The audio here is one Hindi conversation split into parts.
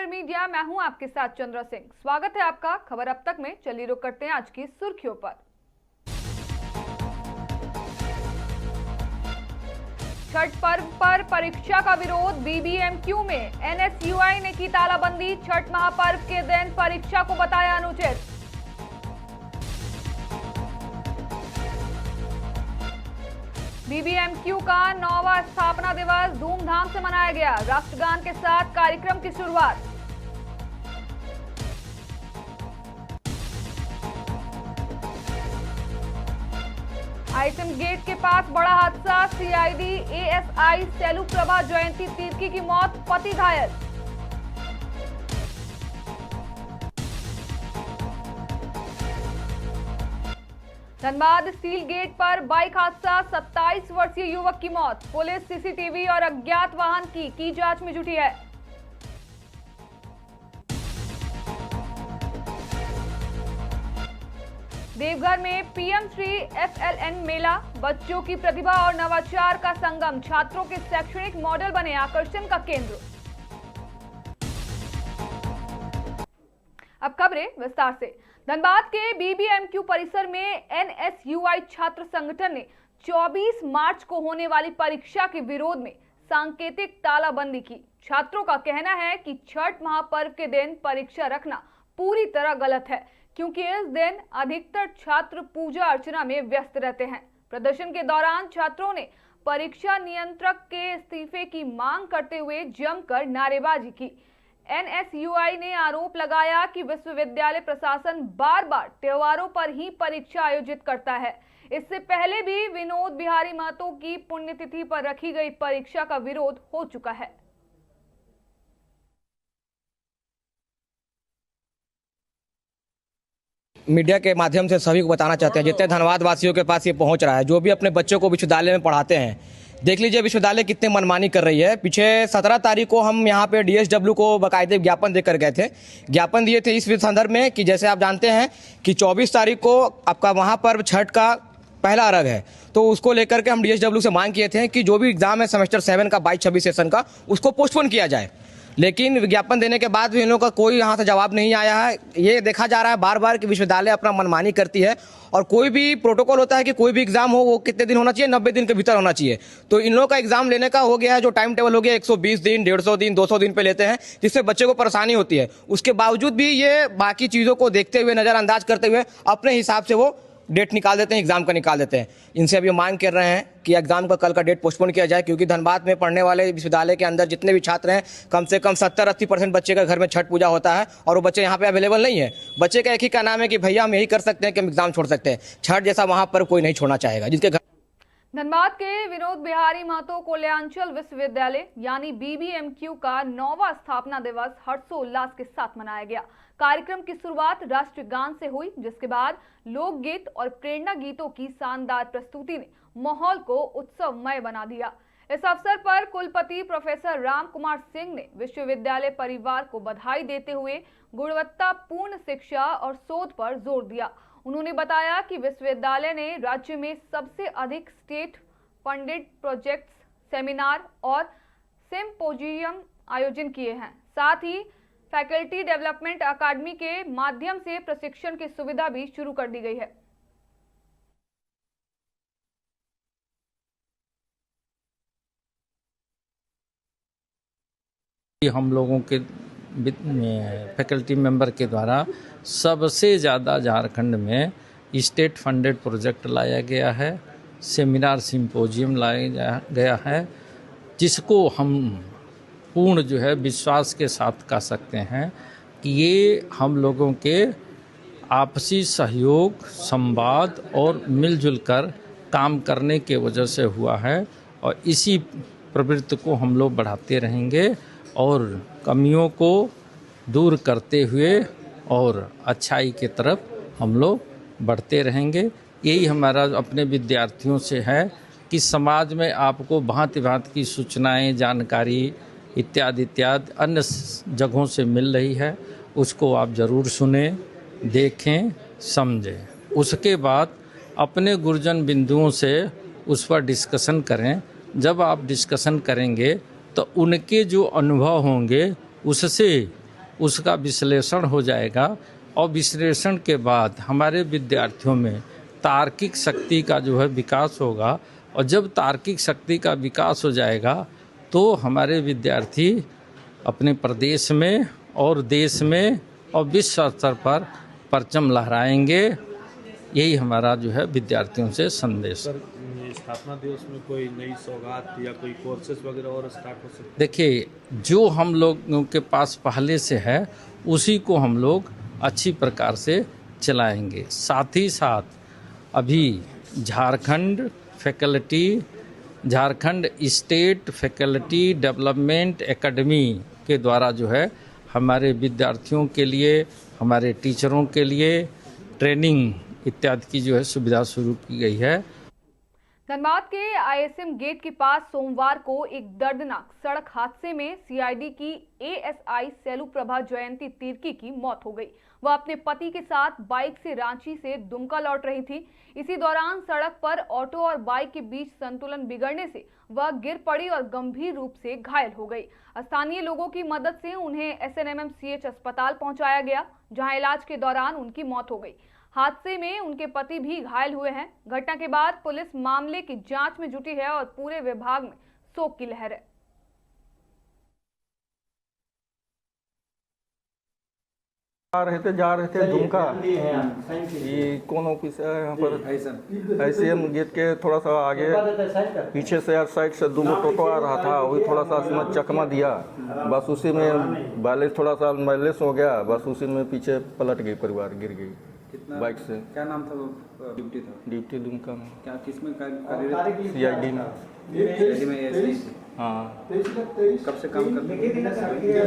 खबर मीडिया, मैं हूं आपके साथ चंद्रा सिंह। स्वागत है आपका खबर अब तक में। चलिए रुक करते हैं आज की सुर्खियों पर। छठ पर्व पर परीक्षा का विरोध, बीबीएमक्यू में एनएसयूआई ने की तालाबंदी। छठ महापर्व के दिन परीक्षा को बताया अनुचित। बीबीएमक्यू का 9वां स्थापना दिवस धूमधाम से मनाया गया। राष्ट्रगान के साथ कार्यक्रम की शुरुआत। आईएसएम गेट के पास बड़ा हादसा, सीआईडी एएसआई सेलू प्रभा जयंती तिर्की की मौत, पति घायल। धनबाद स्टील गेट पर बाइक हादसा, 27 वर्षीय युवक की मौत। पुलिस सीसीटीवी और अज्ञात वाहन की जांच में जुटी है। देवघर में पीएम श्री एफएलएन मेला, बच्चों की प्रतिभा और नवाचार का संगम, छात्रों के शैक्षणिक मॉडल बने आकर्षण का केंद्र। अब खबरें विस्तार से। धनबाद के बीबीएमक्यू परिसर में एनएसयूआई छात्र संगठन ने 24 मार्च को होने वाली परीक्षा के विरोध में सांकेतिक तालाबंदी की। छात्रों का कहना है कि छठ महापर्व के दिन परीक्षा रखना पूरी तरह गलत है, क्योंकि इस दिन अधिकतर छात्र पूजा अर्चना में व्यस्त रहते हैं। प्रदर्शन के दौरान छात्रों ने परीक्षा नियंत्रक के इस्तीफे की मांग करते हुए जमकर नारेबाजी की। एनएसयूआई ने आरोप लगाया कि विश्वविद्यालय प्रशासन बार बार त्योहारों पर ही परीक्षा आयोजित करता है। इससे पहले भी विनोद बिहारी महतो की पुण्यतिथि पर रखी गई परीक्षा का विरोध हो चुका है। मीडिया के माध्यम से सभी को बताना चाहते हैं, जितने धनबाद वासियों के पास ये पहुंच रहा है, जो भी अपने बच्चों को विश्वविद्यालय में पढ़ाते हैं, देख लीजिए विश्वविद्यालय कितने मनमानी कर रही है। पीछे 17 तारीख को हम यहाँ पे डीएसडब्ल्यू को बाकायदे ज्ञापन देकर गए थे। ज्ञापन दिए थे इस संदर्भ में कि जैसे आप जानते हैं कि 24 तारीख को आपका महापर्व छठ का पहला अर्घ है, तो उसको लेकर के हम डीएसडब्ल्यू से मांग किए थे कि जो भी एग्जाम है सेमेस्टर 7 का 22-26 सेशन का, उसको पोस्टपोन किया जाए। लेकिन विज्ञापन देने के बाद भी इन लोगों का कोई यहाँ से जवाब नहीं आया है। ये देखा जा रहा है बार बार कि विश्वविद्यालय अपना मनमानी करती है, और कोई भी प्रोटोकॉल होता है कि कोई भी एग्जाम हो वो कितने दिन होना चाहिए, 90 दिन के भीतर होना चाहिए। तो इन लोगों का एग्जाम लेने का हो गया है, जो टाइम टेबल हो गया 120 दिन, 150 दिन, 200 दिन पे लेते हैं, जिससे बच्चे को परेशानी होती है। उसके बावजूद भी ये बाकी चीज़ों को देखते हुए, नज़रअंदाज करते हुए अपने हिसाब से वो डेट निकाल देते हैं, एग्जाम का निकाल देते हैं। इनसे अभी मांग कर रहे हैं कि एग्जाम का कल का डेट पोस्टपोन किया जाए, क्योंकि धनबाद में पढ़ने वाले विश्वविद्यालय के अंदर जितने भी छात्र हैं, कम से कम 70-80% बच्चे का घर में छठ पूजा होता है, और वो बच्चे यहाँ पे अवेलेबल नहीं है। बच्चे का एक ही का नाम है कि भैया हम यही कर सकते हैं कि हम एग्जाम छोड़ सकते हैं। छठ जैसा वहाँ पर कोई नहीं छोड़ना चाहेगा जिसके घर। धनबाद के विनोद बिहारी महतो कल्याणचल विश्वविद्यालय यानी बीबीएमक्यू का 9वां स्थापना दिवस हर्षोल्लास के साथ मनाया गया। कार्यक्रम की शुरुआत राष्ट्रगान से हुई, जिसके बाद लोकगीत और प्रेरणा गीतों की शानदार प्रस्तुति ने माहौल को उत्सवमय बना दिया। इस अवसर पर कुलपति प्रोफेसर राम कुमार सिंह ने विश्वविद्यालय परिवार को बधाई देते हुए गुणवत्तापूर्ण शिक्षा और शोध पर जोर दिया। उन्होंने बताया कि विश्वविद्यालय ने राज्य में सबसे अधिक स्टेट फंडेड प्रोजेक्ट्स, सेमिनार और सिम्पोजियम आयोजन किए हैं। साथ ही फैकल्टी डेवलपमेंट अकादमी के माध्यम से प्रशिक्षण की सुविधा भी शुरू कर दी गई है। हम लोगों के फैकल्टी मेंबर के द्वारा सबसे ज़्यादा झारखंड में स्टेट फंडेड प्रोजेक्ट लाया गया है, सेमिनार सिम्पोजियम लाया गया है, जिसको हम पूर्ण जो है विश्वास के साथ कह सकते हैं कि ये हम लोगों के आपसी सहयोग, संवाद और मिलजुल कर काम करने के वजह से हुआ है, और इसी प्रवृत्ति को हम लोग बढ़ाते रहेंगे और कमियों को दूर करते हुए और अच्छाई की तरफ हम लोग बढ़ते रहेंगे। यही हमारा अपने विद्यार्थियों से है कि समाज में आपको भांति भांति की सूचनाएं, जानकारी इत्यादि इत्यादि अन्य जगहों से मिल रही है, उसको आप ज़रूर सुने, देखें, समझें। उसके बाद अपने गुरुजन बिंदुओं से उस पर डिस्कशन करें। जब आप डिस्कशन करेंगे तो उनके जो अनुभव होंगे उससे उसका विश्लेषण हो जाएगा और विश्लेषण के बाद हमारे विद्यार्थियों में तार्किक शक्ति का जो है विकास होगा। और जब तार्किक शक्ति का विकास हो जाएगा तो हमारे विद्यार्थी अपने प्रदेश में और देश में और विश्व स्तर पर परचम लहराएंगे। यही हमारा जो है विद्यार्थियों से संदेश। ये स्थापना दिवस में कोई नई सौगात या कोई कोर्सेज वगैरह और स्टार्ट हो सकते? देखिए, जो हम लोगों के पास पहले से है उसी को हम लोग अच्छी प्रकार से चलाएंगे। साथ ही साथ अभी Jharkhand state faculty development academy के द्वारा जो है हमारे विद्यार्थियों के लिए, हमारे टीचरों के लिए ट्रेनिंग इत्यादि की जो है सुविधा शुरू की गई है। धनबाद के आईएसएम गेट के पास सोमवार को एक दर्दनाक सड़क हादसे में सीआईडी की एएसआई सेलू प्रभा जयंती तिर्की की मौत हो गई। वह अपने पति के साथ बाइक से रांची से दुमका लौट रही थी। इसी दौरान सड़क पर ऑटो और बाइक के बीच संतुलन बिगड़ने से वह गिर पड़ी और गंभीर रूप से घायल हो गई। स्थानीय लोगों की मदद से उन्हें एसएनएमएमसीएच अस्पताल पहुंचाया गया, जहां इलाज के दौरान उनकी मौत हो गई। हादसे में उनके पति भी घायल हुए हैं। घटना के बाद पुलिस मामले की जांच में जुटी है और पूरे विभाग में शोक की लहर है। जा रहे थे दुमका। ये कौन ऑफिस है यहाँ पर? आईसीएम गेट के थोड़ा सा आगे पीछे से यार साइड से 2 टोटो आ रहा था। वही थोड़ा सा उसमें चकमा दिया, बस उसी में बैलेंस थोड़ा सा बैलेंस हो गया, बस उसी में पीछे पलट गई, परिवार गिर गई बाइक से। क्या नाम था वो? ड्यूटी दुमका में। क्या किस में कार्यरत? सीआईडी में। हाँ। कब से काम करते हैं?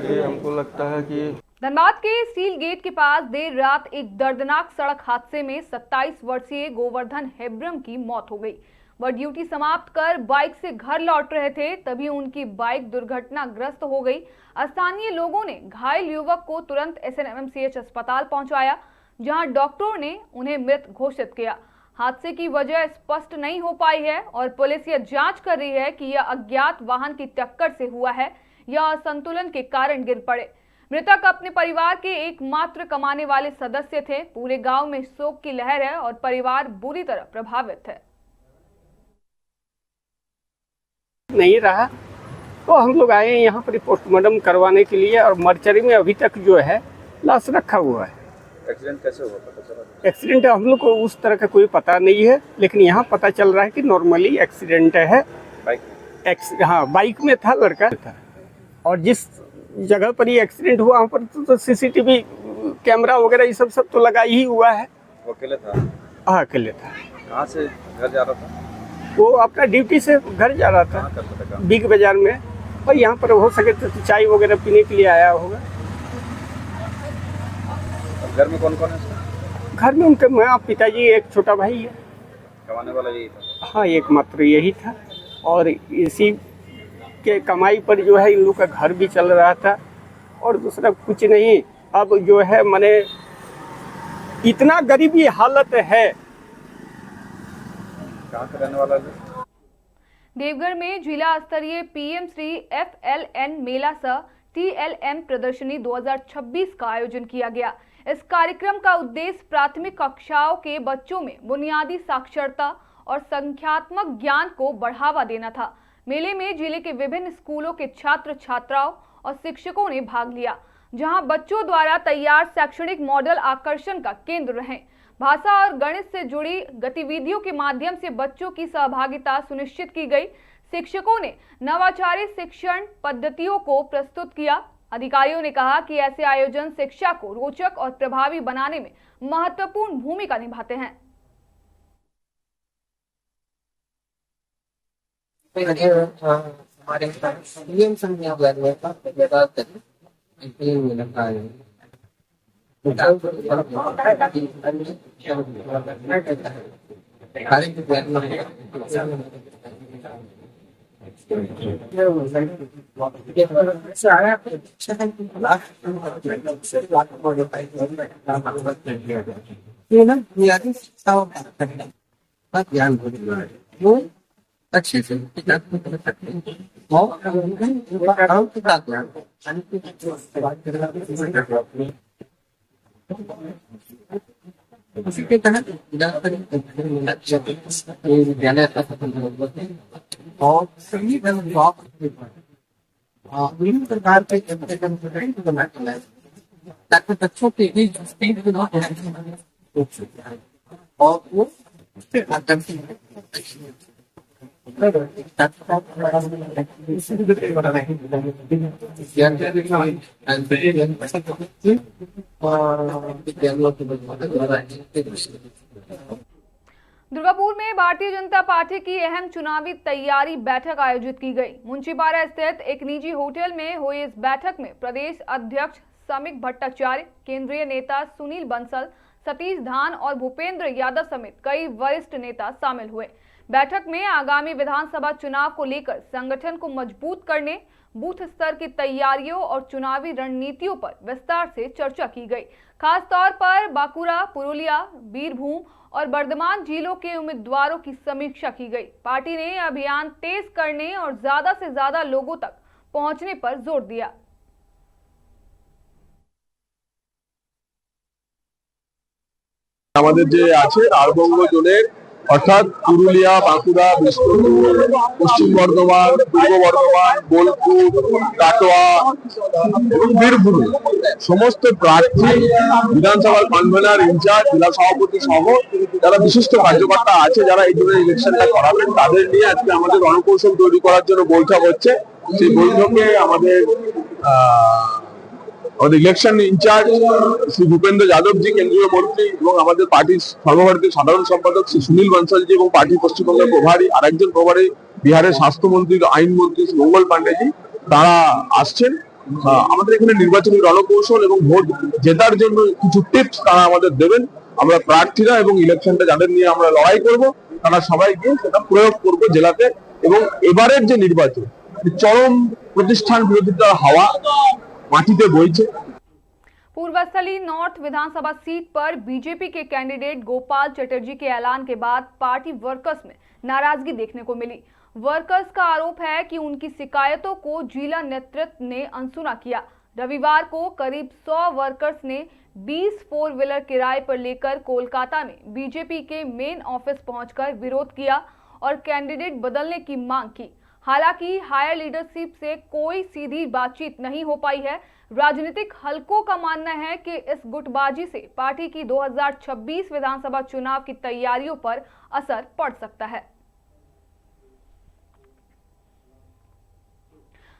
ये हमको लगता है कि धनबाद के स्टील गेट के पास देर रात एक दर्दनाक सड़क हादसे में 27 वर्षीय गोवर्धन हेब्रम की मौत हो गई। वह ड्यूटी समाप्त कर बाइक से घर लौट रहे थे, तभी उनकी बाइक दुर्घटनाग्रस्त हो गई। स्थानीय लोगों ने घायल युवक को तुरंत एसएनएमएमसीएच अस्पताल पहुंचाया, जहां डॉक्टरों ने उन्हें मृत घोषित किया। हादसे की वजह स्पष्ट नहीं हो पाई है और पुलिस यह जांच कर रही है कि यह अज्ञात वाहन की टक्कर से हुआ है या असंतुलन के कारण गिर पड़े। मृतक अपने परिवार के एकमात्र कमाने वाले सदस्य थे। पूरे गांव में शोक की लहर है और परिवार बुरी तरह प्रभावित है। नहीं रहा तो हम लोग आए यहाँ पर पोस्टमार्टम करवाने के लिए और मर्चरी में अभी तक जो है लाश रखा हुआ है। एक्सीडेंट कैसे हुआ पता चला? एक्सीडेंट हम लोग को उस तरह का कोई पता नहीं है, लेकिन यहाँ पता चल रहा है कि नॉर्मली एक्सीडेंट है। हाँ, बाइक में था, लड़का था। और जिस जगह पर ये एक्सीडेंट हुआ वहाँ पर तो सीसीटीवी कैमरा वगैरह ये सब तो लगा ही हुआ है। वो अकेले था? हाँ, अकेले था। कहाँ से घर जा रहा था? वो अपना ड्यूटी से घर जा रहा था बिग बाजार में, और यहाँ पर हो सके तो चाय वगैरह पीने के लिए आया होगा। घर में कौन कौन है? घर में उनके माँ, पिताजी, एक छोटा भाई है। कमाने वाला यही था? हाँ, एकमात्र यही था और इसी के कमाई पर जो है इन लोग का घर भी चल रहा था और दूसरा कुछ नहीं। अब जो है माने इतना गरीबी हालत है। कहाँ का रहने वाला है? देवघर में जिला स्तरीय पीएम श्री FLN मेला सह TLM प्रदर्शनी 2026 का आयोजन किया गया। इस कार्यक्रम का उद्देश्य प्राथमिक कक्षाओं के बच्चों में बुनियादी साक्षरता और संख्यात्मक ज्ञान को बढ़ावा देना था। मेले में जिले के विभिन्न स्कूलों के छात्र छात्राओं और शिक्षकों ने भाग लिया, जहां बच्चों द्वारा तैयार शैक्षणिक मॉडल आकर्षण का केंद्र रहे। भाषा और गणित से जुड़ी गतिविधियों के माध्यम से बच्चों की सहभागिता सुनिश्चित की गई। शिक्षकों ने नवाचारी शिक्षण पद्धतियों को प्रस्तुत किया। अधिकारियों ने कहा कि ऐसे आयोजन शिक्षा को रोचक और प्रभावी बनाने में महत्वपूर्ण भूमिका निभाते हैं। हमारे पीएम संज्ञा अच्छे से उसी के तहत विद्यालय और सभी विभिन्न प्रकार के ताकि बच्चों के और वो दुर्गापुर में भारतीय जनता पार्टी की अहम चुनावी तैयारी बैठक आयोजित की गई। मुंशीपाड़ा स्थित एक निजी होटल में हुई इस बैठक में प्रदेश अध्यक्ष समीक भट्टाचार्य, केंद्रीय नेता सुनील बंसल, सतीश धान और भूपेंद्र यादव समेत कई वरिष्ठ नेता शामिल हुए। बैठक में आगामी विधानसभा चुनाव को लेकर संगठन को मजबूत करने, बूथ स्तर की तैयारियों और चुनावी रणनीतियों पर विस्तार से चर्चा की गई। खास तौर पर बांकुड़ा, पुरुलिया, बीरभूम और बर्धमान जिलों के उम्मीदवारों की समीक्षा की गई। पार्टी ने अभियान तेज करने और ज्यादा से ज्यादा लोगों तक पहुंचने पर जोर दिया। আমাদের যে আছে আরবঙ্গ জোনের অর্থাৎ পুরুলিয়া, বাঁকুড়া, বিষ্ণুপুর, পশ্চিম বর্ধমান, পূর্ব বর্ধমান, বোলপুর, কাটোয়া এবং বীরভূম সমস্ত প্রার্থী, বিধানসভার কনভেনার, ইনচার্জ, জেলা সভাপতি সহ যারা বিশিষ্ট কার্যকর্তা আছে যারা এই জন্য ইলেকশনটা করাবেন তাদের নিয়ে আজকে আমাদের রণকৌশল তৈরি করার জন্য বৈঠক হচ্ছে। সেই বৈঠকে আমাদের ইলেকশন ইনচার্জ শ্রী ভূপেন্দ্র যাদব জি, কেন্দ্রীয় মন্ত্রী এবং আমাদের পার্টির সর্বভারতীয় সাধারণ সম্পাদক শ্রী সুনীল বনসাল জি এবং পার্টি পশ্চিমবঙ্গের প্রভারী আরেকজন প্রভারী বিহারের স্বাস্থ্যমন্ত্রী, আইনমন্ত্রী শ্রী মঙ্গল পান্ডে জি, তারা আসছেন। আমাদের এখানে নির্বাচনী রণকৌশল এবং ভোট জেতার জন্য কিছু টিপস তারা আমাদের দেবেন। আমরা প্রার্থীরা এবং ইলেকশনটা যাদের নিয়ে আমরা লড়াই করব তারা সবাই গিয়ে সেটা প্রয়োগ করব জেলাতে। এবং এবারের যে নির্বাচন চরম প্রতিষ্ঠান বিরোধিতার হাওয়া माटीते बोइছে। पूर्वस्थली नॉर्थ विधानसभा सीट पर बीजेपी के कैंडिडेट गोपाल चटर्जी के ऐलान के बाद पार्टी वर्कर्स में नाराजगी देखने को मिली। वर्कर्स का आरोप है कि उनकी शिकायतों को जिला नेतृत्व ने अनसुना किया। रविवार को करीब 100 वर्कर्स ने 20 फोर व्हीलर किराए पर लेकर कोलकाता में बीजेपी के मेन ऑफिस पहुंचकर विरोध किया और कैंडिडेट बदलने की मांग की। हालांकि हायर लीडरशिप से कोई सीधी बातचीत नहीं हो पाई है। राजनीतिक हलकों का मानना है कि इस गुटबाजी से पार्टी की 2026 विधानसभा चुनाव की तैयारियों पर असर पड़ सकता है।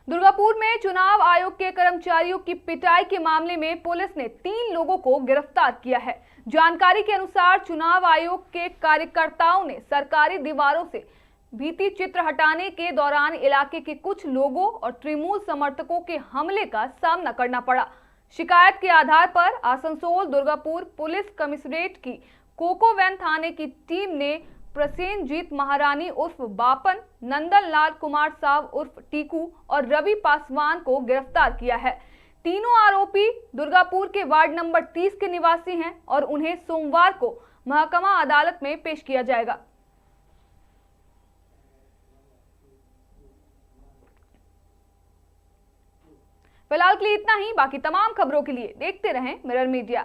दुर्गापुर में चुनाव आयोग के कर्मचारियों की पिटाई के मामले में पुलिस ने 3 लोगों को गिरफ्तार किया है। जानकारी के अनुसार चुनाव आयोग के कार्यकर्ताओं ने सरकारी दीवारों से भीति चित्र हटाने के दौरान इलाके के कुछ लोगों और तृणमूल समर्थकों के हमले का सामना करना पड़ा। शिकायत के आधार पर आसनसोल दुर्गापुर पुलिस कमिश्नरेट की कोकोवैन थाने की टीम ने प्रसेनजीत महारानी उर्फ बापन, नंदन लाल कुमार साव उर्फ टीकू और रवि पासवान को गिरफ्तार किया है। तीनों आरोपी दुर्गापुर के वार्ड नंबर 30 के निवासी हैं और उन्हें सोमवार को महकमा अदालत में पेश किया जाएगा। फिलहाल के लिए इतना ही। बाकी तमाम खबरों के लिए देखते रहें मिरर मीडिया।